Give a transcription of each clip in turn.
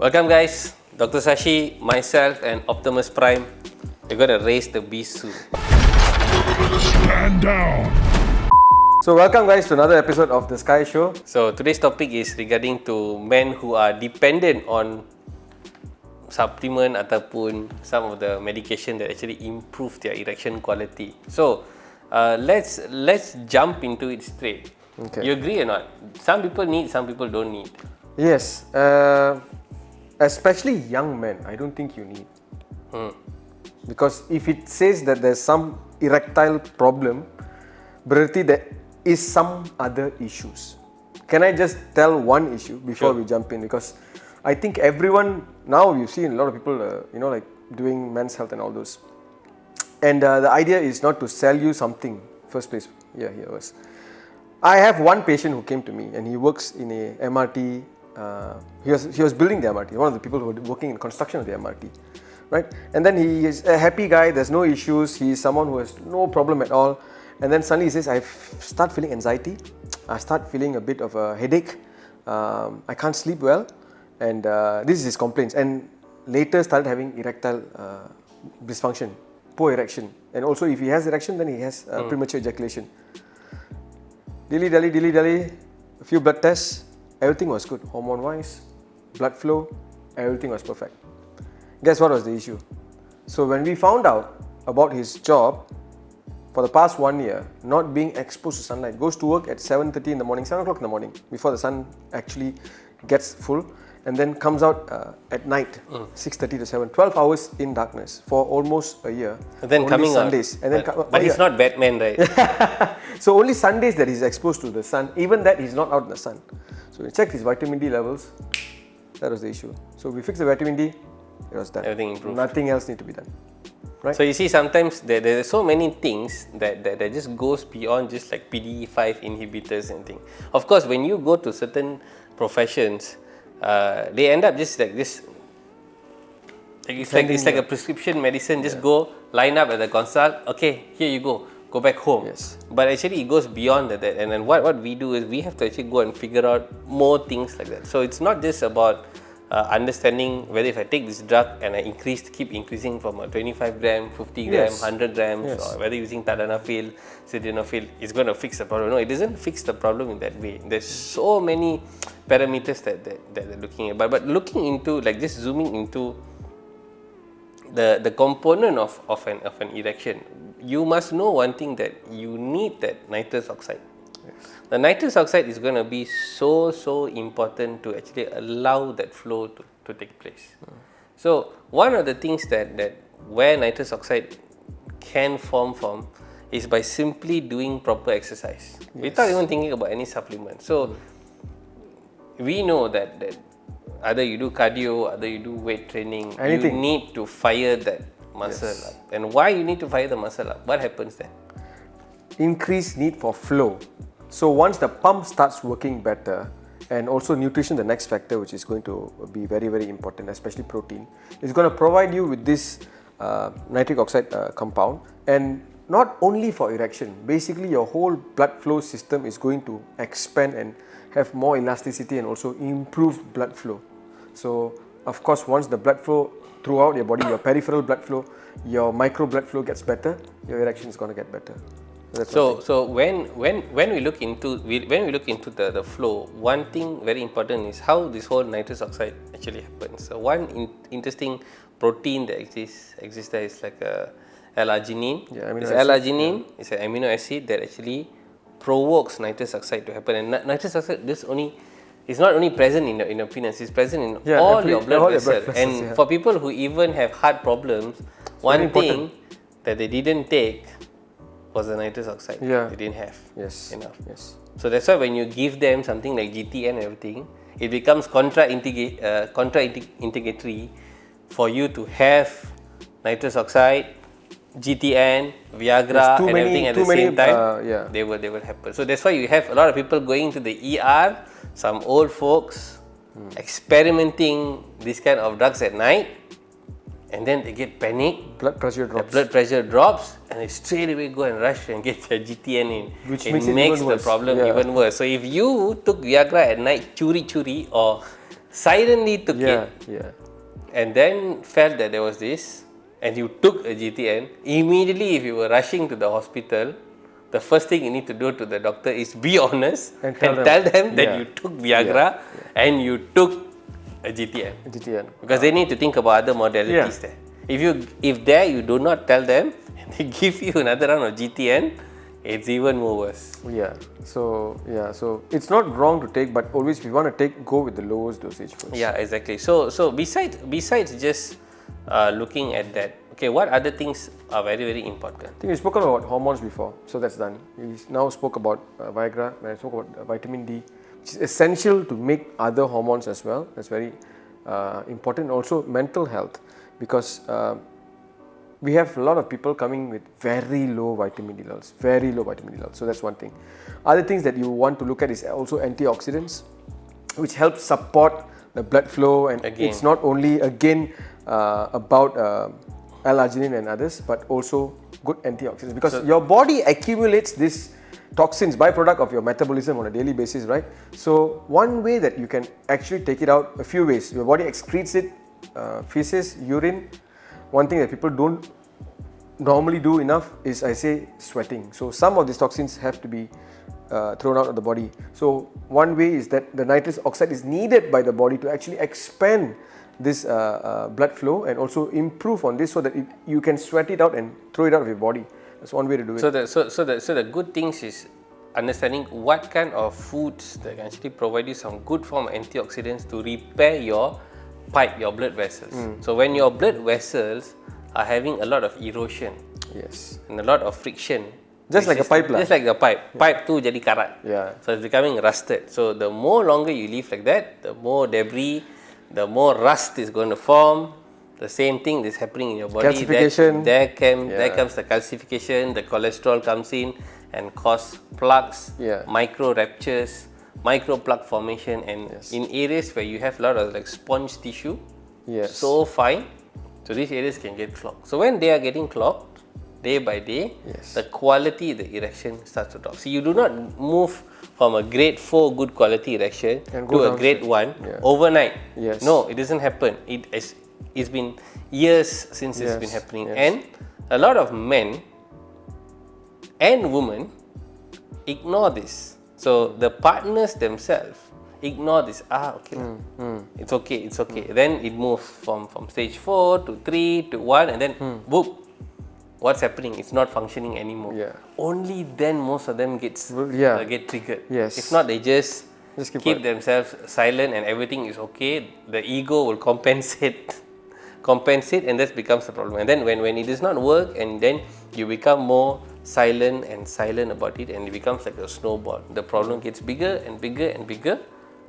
Welcome guys, Dr. Sashi, myself and Optimus Prime. We're gonna raise the beast soon. Stand down. So welcome guys to another episode of The Sky Show. So today's topic is regarding to men who are dependent on supplement ataupun some of the medication that actually improve their erection quality. So let's jump into it straight. Okay. You agree or not? Some people need, some people don't need. Yes, especially young men, I don't think you need. Because if it says that there's some erectile problem, berarti there is some other issues. Can I just tell one issue before we jump in? Because I think everyone, now you've seen a lot of people, like doing men's health and all those. And the idea is not to sell you something, first place, here was. I have one patient who came to me and he works in a MRT. He was building the MRT, one of the people who were working in construction of the MRT, right? And then he is a happy guy, there's no issues, he is someone who has no problem at all. And then suddenly he says, I start feeling anxiety, I start feeling a bit of a headache, I can't sleep well, and this is his complaints. And later started having erectile dysfunction, poor erection. And also if he has erection, then he has premature ejaculation. Dilly-dally, a few blood tests, everything was good. Hormone-wise, blood flow, everything was perfect. Guess what was the issue? So when we found out about his job, for the past 1 year, not being exposed to sunlight, goes to work at 7:30 in the morning, 7 o'clock in the morning, before the sun actually gets full, and then comes out at night, 6:30 to 7, 12 hours in darkness for almost a year. And then only coming Sundays. out. And then but he's not Batman, right? So only Sundays that he's exposed to the sun, even that he's not out in the sun. So we checked his vitamin D levels, that was the issue. So we fixed the vitamin D, it was done. Everything improved. Nothing else need to be done. Right? So you see, sometimes there are so many things that just goes beyond just like PDE5 inhibitors and things. Of course, when you go to certain professions, they end up just like this. It's like a prescription medicine. Just go line up at the consult. Okay, here you go. Go back home. Yes. But actually, it goes beyond that. And then what we do is we have to actually go and figure out more things like that. So it's not just about understanding whether if I take this drug and I keep increasing from a 25 gram, 50 gram, 100 grams, or whether using tadalafil, sildenafil, it's going to fix the problem. No, it doesn't fix the problem in that way. There's so many parameters that they're looking at. But looking into, like just zooming into the component of an erection, you must know one thing, that you need that nitrous oxide. The nitrous oxide is going to be so important to actually allow that flow to take place. So one of the things that where nitrous oxide can form from is by simply doing proper exercise without even thinking about any supplement. So we know that either you do cardio, either you do weight training, you need to fire that muscle up. And why you need to fire the muscle up? What happens then? Increased need for flow. So once the pump starts working better, and also nutrition, the next factor which is going to be very, very important, especially protein, is going to provide you with this nitric oxide compound. And not only for erection, basically your whole blood flow system is going to expand and have more elasticity and also improved blood flow. So of course, once the blood flow throughout your body, your peripheral blood flow, your micro blood flow gets better, your erection is going to get better. So when we look into the flow, one thing very important is how this whole nitrous oxide actually happens. So one interesting protein that exists there is like L-arginine. L-arginine is an amino acid that actually provokes nitrous oxide to happen. And nitrous oxide is not only present in your penis, it's present in all your blood vessels. And for people who even have heart problems, one thing that they didn't take was the nitrous oxide. They didn't have enough. So that's why when you give them something like GTN and everything, it becomes contra-indicatory for you to have nitrous oxide, GTN, Viagra, and everything at the same time. They will happen. So that's why you have a lot of people going to the ER, some old folks experimenting this kind of drugs at night, and then they get panic. Blood pressure drops. The blood pressure drops, and they straight away go and rush and get their GTN in. Which it makes the problem even worse. So if you took Viagra at night, churi, or silently took Yeah, it, yeah. and then felt that there was this, and you took a GTN, immediately if you were rushing to the hospital, the first thing you need to do to the doctor is be honest And and tell tell them. them that Yeah. you took Viagra and you took a GTN. GTN. Because they need to think about other modalities there. If there you do not tell them and they give you another round of GTN, it's even more worse. Yeah. So it's not wrong to take, but always if you want to take, go with the lowest dosage first. Yeah, exactly. So besides just looking at that, okay, what other things are very, very important? I think we spoken about hormones before, so that's done. We now spoke about Viagra, and I spoke about vitamin D, which is essential to make other hormones as well. That's very important. Also, mental health, because we have a lot of people coming with very low vitamin D levels, So that's one thing. Other things that you want to look at is also antioxidants, which help support the blood flow, and it's not only about L-arginine and others, but also good antioxidants, because your body accumulates this toxins, byproduct of your metabolism on a daily basis, right? So one way that you can actually take it out, a few ways. Your body excretes it, feces, urine. One thing that people don't normally do enough is, I say, sweating. So some of these toxins have to be thrown out of the body. So one way is that the nitrous oxide is needed by the body to actually expand this blood flow and also improve on this, so that you can sweat it out and throw it out of your body. That's one way to do it. So the good things is understanding what kind of foods that can actually provide you some good form of antioxidants to repair your pipe, your blood vessels. So when your blood vessels are having a lot of erosion, yes, and a lot of friction, just like a pipe lah. Just like a pipe tu jadi karat. Yeah. So it's becoming rusted. So the more longer you live like that, the more debris, the more rust is going to form. The same thing is happening in your body. Calcification. There comes the calcification, the cholesterol comes in and cause plugs, micro ruptures, micro plug formation, and in areas where you have a lot of like sponge tissue, so fine, so these areas can get clogged. So when they are getting clogged, day by day, the quality of the erection starts to drop. So you do not move from a grade 4 good quality erection to a grade 1 overnight. No, it doesn't happen. It's been years since it's been happening, and a lot of men and women ignore this. So the partners themselves ignore this. It's okay. Then it moves from stage 4 to 3 to 1, and then boom, what's happening? It's not functioning anymore. Only then most of them get triggered. If not, they just keep themselves silent and everything is okay. The ego will compensate, and that becomes the problem. And then when it does not work, and then you become more silent about it, and it becomes like a snowball. The problem gets bigger and bigger and bigger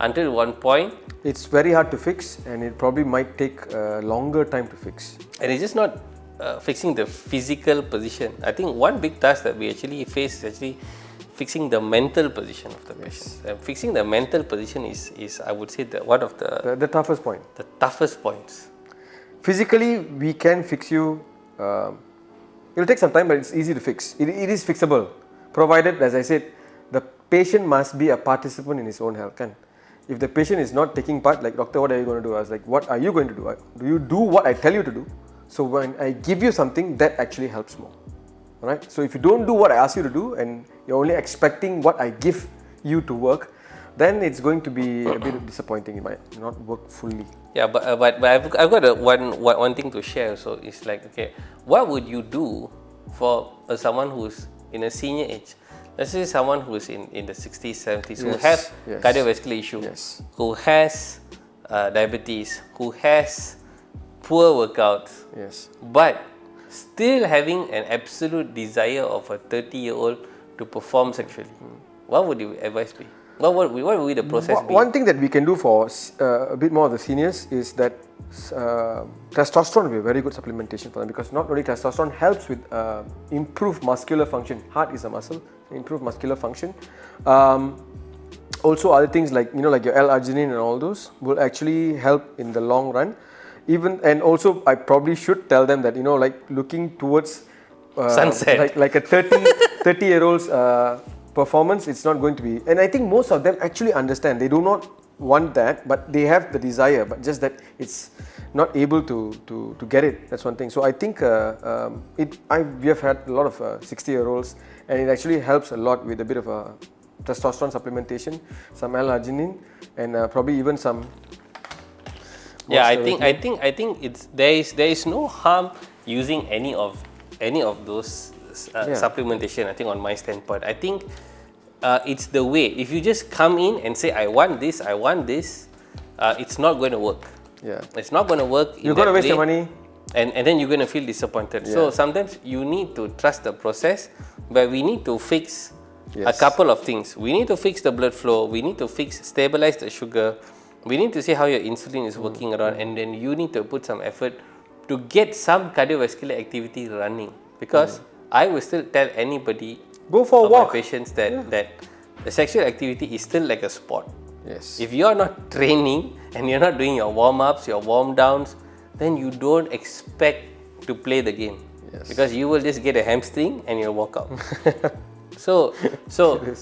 until one point it's very hard to fix, and it probably might take a longer time to fix. And it's just not fixing the physical position. I think one big task that we actually face is actually fixing the mental position of the patient. Fixing the mental position is I would say one of the toughest point. The toughest points. Physically, we can fix you. It will take some time, but it's easy to fix. It is fixable, provided, as I said, the patient must be a participant in his own health. If the patient is not taking part, like, doctor, what are you going to do? I was like, what are you going to do? Do you do what I tell you to do? So when I give you something, that actually helps more. Right? So if you don't do what I ask you to do, and you're only expecting what I give you to work, then it's going to be a bit disappointing. It might not work fully. Yeah, but I've got one thing to share. So it's like, okay, what would you do for someone who's in a senior age? Let's say someone who's in the 60s, 70s, who has cardiovascular issue, who has diabetes, who has poor workouts, but still having an absolute desire of a 30-year-old to perform sexually. What would your advice be? What would the process be? One thing that we can do for a bit more of the seniors is that testosterone will be a very good supplementation for them, because not only testosterone helps with improved muscular function. Heart is a muscle, improve muscular function. Also other things like like your L-arginine and all those will actually help in the long run. And also I probably should tell them that like looking towards sunset, like a 30-year-old's performance, it's not going to be. And I think most of them actually understand. They do not want that, but they have the desire, but just that it's not able to get it. That's one thing. So I think we have had a lot of 60-year-olds, and it actually helps a lot with a bit of a testosterone supplementation, some L-arginine, and probably even some. Yeah, I think it's there is no harm using any of those supplementation. I think on my standpoint, I think it's the way. If you just come in and say I want this, it's not going to work. Yeah, it's not going to work. You're going to waste your money, and then you're going to feel disappointed. Yeah. So sometimes you need to trust the process, but we need to fix a couple of things. We need to fix the blood flow. We need to stabilize the sugar. We need to see how your insulin is working around, and then you need to put some effort to get some cardiovascular activity running. Because I will still tell anybody, go for a walk. My patients that the sexual activity is still like a sport. Yes. If you are not training and you're not doing your warm-ups, your warm-downs, then you don't expect to play the game. Yes. Because you will just get a hamstring and you'll walk out. So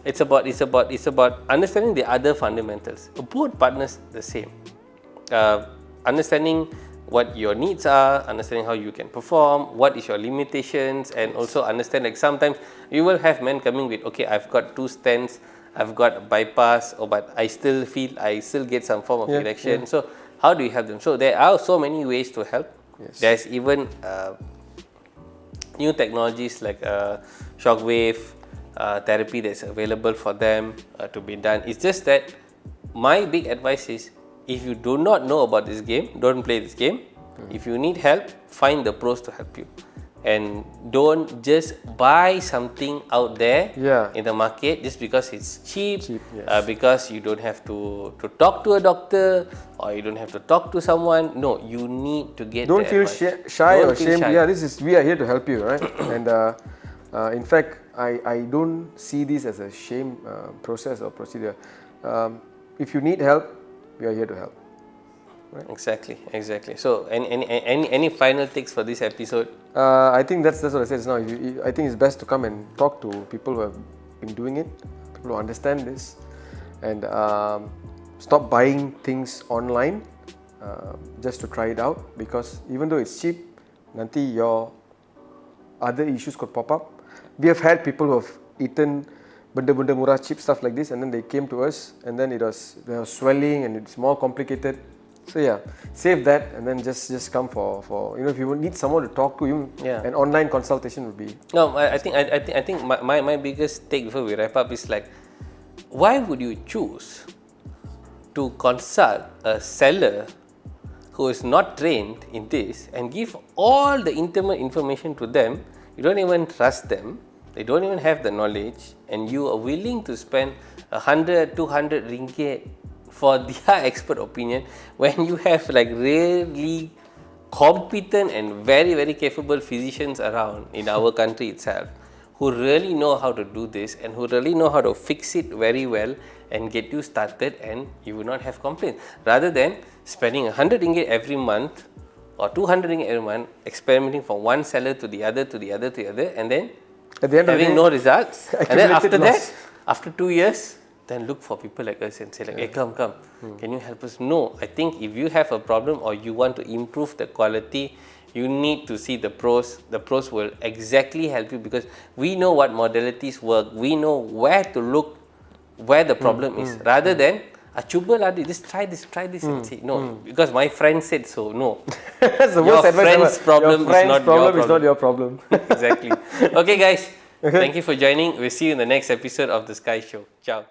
it's about understanding the other fundamentals. Both partners the same. Understanding what your needs are, understanding how you can perform, what is your limitations, and also understand, like, sometimes you will have men coming with, okay, I've got 2 stents, I've got a bypass, but I still get some form of erection. Yeah. So how do you help them? So there are so many ways to help. Yes. There's even new technologies like shockwave therapy that's available for them to be done. It's just that my big advice is, if you do not know about this game, don't play this game. If you need help, find the pros to help you. And don't just buy something out there in the market just because it's cheap, because you don't have to talk to a doctor, or you don't have to talk to someone. No, you need to get. Don't feel shy or ashamed. Yeah, we are here to help you, right? And in fact, I don't see this as a shame process or procedure. If you need help, we are here to help. Right? Exactly. So, any final takes for this episode? I think that's what I said now. I think it's best to come and talk to people who have been doing it, people who understand this, and stop buying things online just to try it out. Because even though it's cheap, nanti your other issues could pop up. We have had people who have eaten benda-benda murah, cheap stuff like this, and then they came to us, and then there was swelling and it's more complicated. So yeah, save that, and then just come for if you need someone to talk to, an online consultation would be. No, I think my biggest take before we wrap up is, like, why would you choose to consult a seller who is not trained in this and give all the intimate information to them? You don't even trust them. They don't even have the knowledge, and you are willing to spend 100, 200 ringgit for their expert opinion, when you have, like, really competent and very, very capable physicians around in our country itself, who really know how to do this and who really know how to fix it very well and get you started, and you will not have complaints. Rather than spending 100 ringgit every month or 200 ringgit every month experimenting from one seller to the other, and then at the end having no results, and then after that, after 2 years, then look for people like us and say, like, hey, come, can you help us? No, I think if you have a problem or you want to improve the quality, you need to see the pros. The pros will exactly help you, because we know what modalities work. We know where to look, where the problem is, rather than cuba lah, just try this and see. No, because my friend said so. No, that's the worst advice ever. Problem is not your problem. Exactly. Okay, guys. Thank you for joining. We'll see you in the next episode of The Sky Show. Ciao.